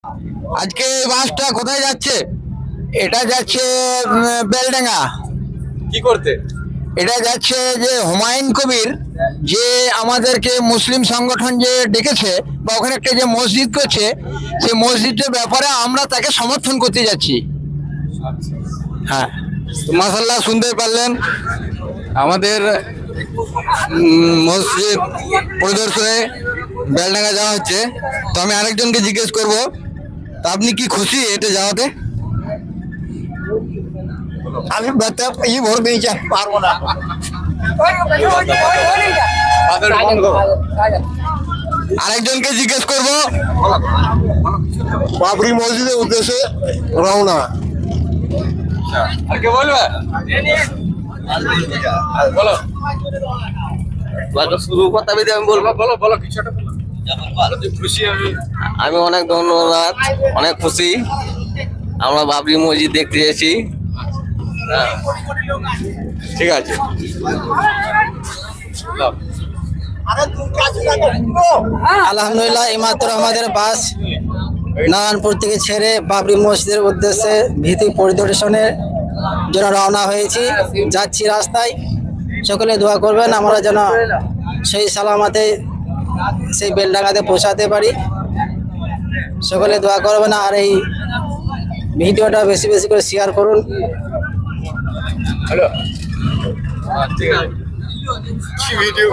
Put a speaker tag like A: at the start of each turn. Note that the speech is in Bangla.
A: আজকে এই বাসটা কোথায় যাচ্ছে? এটা যাচ্ছে বেলডাঙ্গা।
B: কি করতে?
A: এটা যাচ্ছে যে হুমায়ুন কবির যে আমাদেরকে মুসলিম সংগঠন যে ডেকেছে বা ওখানে একটা যে মসজিদ করছে, সেই মসজিদের ব্যাপারে আমরা তাকে সমর্থন করতে যাচ্ছি। হ্যাঁ, তো মাশাআল্লাহ শুনতে পারলেন আমাদের মসজিদ পরিদর্শনে বেলডাঙ্গা যাওয়া হচ্ছে। তো আমি আরেকজনকে জিজ্ঞেস করব, তা আপনি কি খুশি এটা যাওয়াতে? আমি ভোট দিয়েছি, পারবো না। আরেকজনকে জিজ্ঞেস করব, বাবরি মসজিদের উদ্দেশ্যে রওনা।
B: আর কে বলবে? বলো শুরু কথা বেঁধে আমি বলবো। বলো বলো কিছু একটা বলো। খুশি আমি অনেক ধন্যবাদ, অনেক খুশি। আমরা বাবরি মসজিদ দেখতে এসেছি। ঠিক আছে।
C: আলহামদুলিল্লাহ, এইমাত্র আমাদের বাস নারায়ণপুর থেকে ছেড়ে বাবরি মসজিদের উদ্দেশ্যে ভীতি পরিদর্শনের জন্য রওনা হয়েছি। যাচ্ছি রাস্তায়, সকলে দোয়া করবেন আমরা যেন সেই সালামাতে সেই বেলডাঙ্গাতে পৌঁছাতে পারি। সকলে দোয়া করবেন আর এই ভিডিওটা বেশি বেশি করে শেয়ার করুন।
B: হ্যালো, ঠিক আছে। কি ভিডিও